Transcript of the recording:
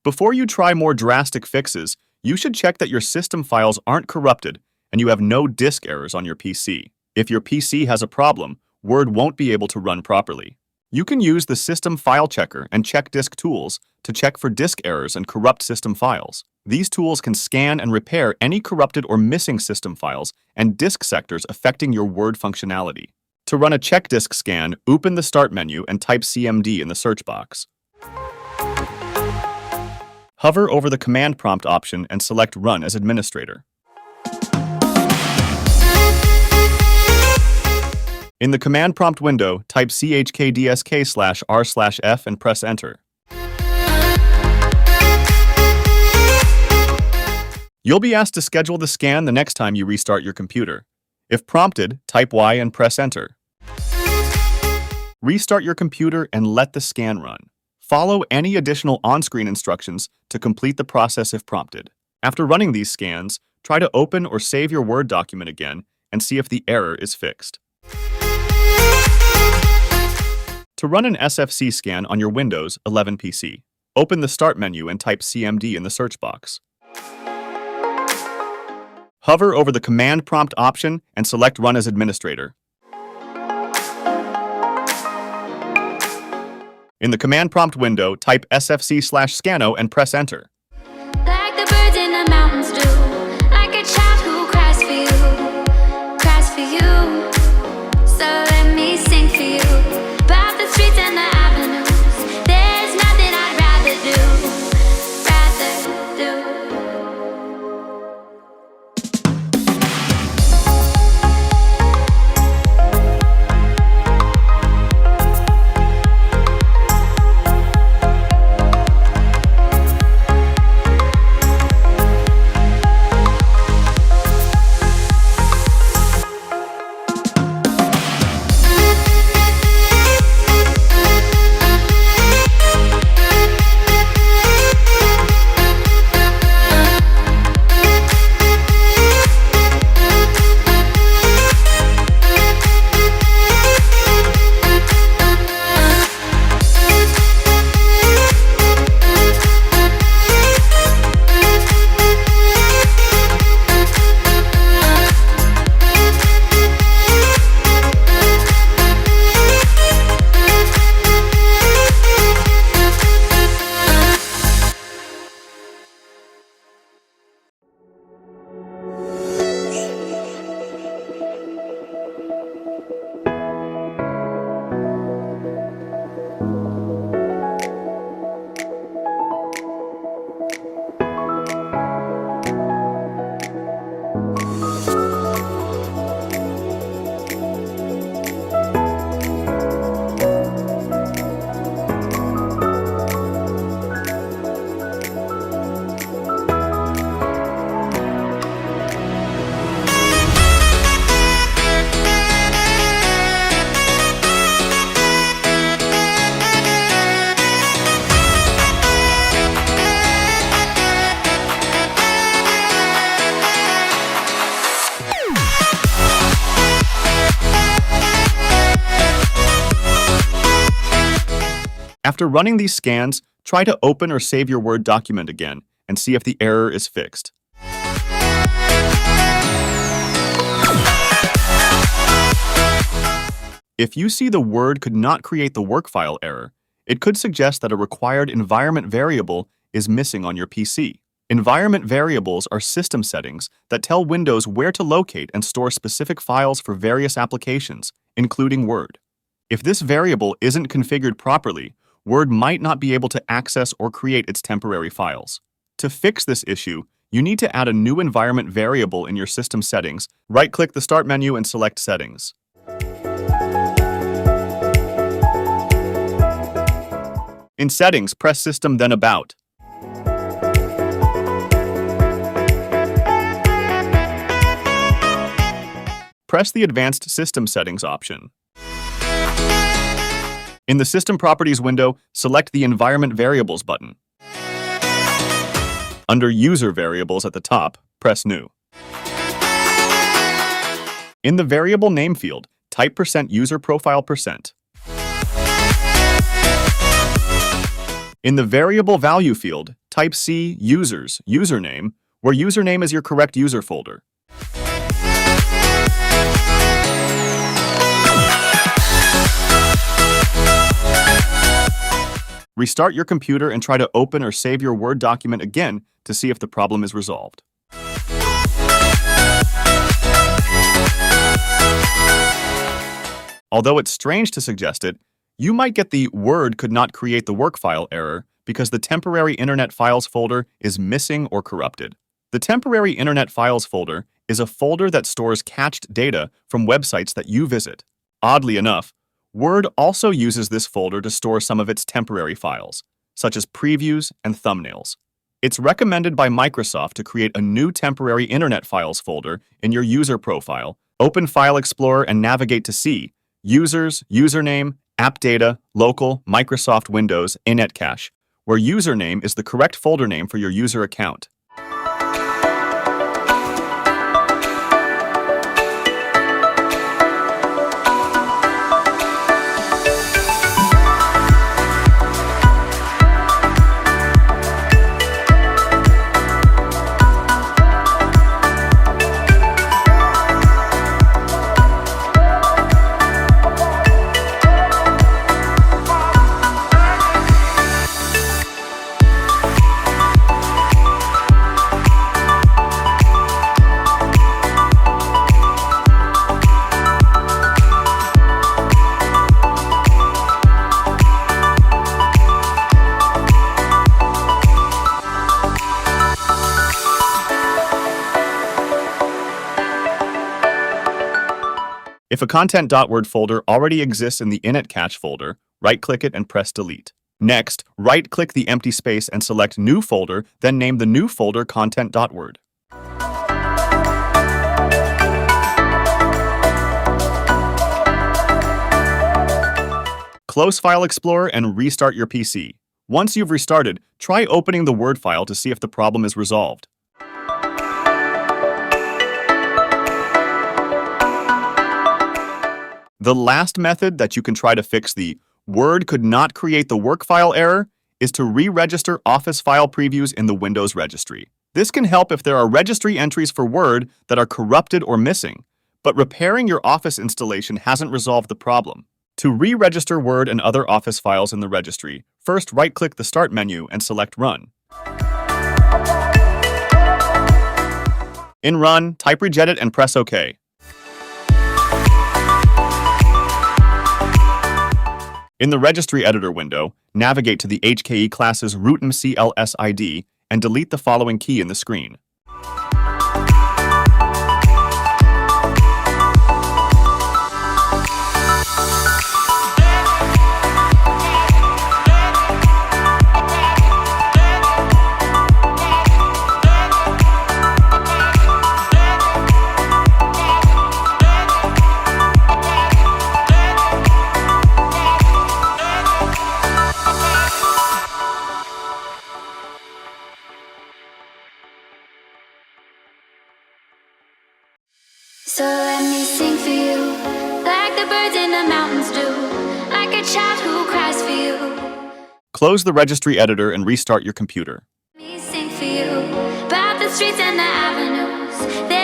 Before you try more drastic fixes, you should check that your system files aren't corrupted and you have no disk errors on your PC. If your PC has a problem, Word won't be able to run properly. You can use the System File Checker and Check Disk tools to check for disk errors and corrupt system files. These tools can scan and repair any corrupted or missing system files and disk sectors affecting your Word functionality. To run a check disk scan, open the Start menu and type CMD in the search box. Hover over the command prompt option and select Run as administrator. In the command prompt window, type CHKDSK/R/F and press Enter. You'll be asked to schedule the scan the next time you restart your computer. If prompted, type Y and press Enter. Restart your computer and let the scan run. Follow any additional on-screen instructions to complete the process if prompted. After running these scans, try to open or save your Word document again and see if the error is fixed. To run an SFC scan on your Windows 11 PC, open the Start menu and type CMD in the search box. Hover over the command prompt option and select Run as administrator. In the command prompt window, type SFC/Scano and press Enter. Like the birds in the mountains do, like a child who cries for you, cries for you. So let me sing for you, about the streets and the avenues. There's nothing I'd rather do, rather do. After running these scans, try to open or save your Word document again and see if the error is fixed. If you see the Word could not create the work file error, it could suggest that a required environment variable is missing on your PC. Environment variables are system settings that tell Windows where to locate and store specific files for various applications, including Word. If this variable isn't configured properly, Word might not be able to access or create its temporary files. To fix this issue, you need to add a new environment variable in your system settings. Right-click the Start menu and select Settings. In Settings, press System, then About. Press the Advanced System Settings option. In the System Properties window, select the Environment Variables button. Under User Variables at the top, press New. In the Variable Name field, type %user profile %. In the variable value field, type C users username, where username is your correct user folder. Restart your computer and try to open or save your Word document again to see if the problem is resolved. Although it's strange to suggest it, you might get the Word could not create the work file error because the temporary Internet Files folder is missing or corrupted. The temporary Internet Files folder is a folder that stores cached data from websites that you visit. Oddly enough, Word also uses this folder to store some of its temporary files, such as previews and thumbnails. It's recommended by Microsoft to create a new temporary Internet Files folder in your user profile, open File Explorer and navigate to C, Users, Username, App Data, Local, Microsoft Windows, Init Cache, where username is the correct folder name for your user account. If a content.word folder already exists in the init cache folder, right-click it and press delete. Next, right-click the empty space and select New Folder, then name the new folder content.word. Close File Explorer and restart your PC. Once you've restarted, try opening the Word file to see if the problem is resolved. The last method that you can try to fix the Word could not create the work file error is to re-register Office file previews in the Windows Registry. This can help if there are registry entries for Word that are corrupted or missing, but repairing your Office installation hasn't resolved the problem. To re-register Word and other Office files in the registry, first right-click the Start menu and select Run. In Run, type Regedit and press OK. In the Registry Editor window, navigate to the HKE class's rootmcls ID and delete the following key in the screen. So let me sing for you, like the birds in the mountains do, like a child who cries for you. Close the Registry Editor and restart your computer. Let me sing for you, about the streets and the avenues.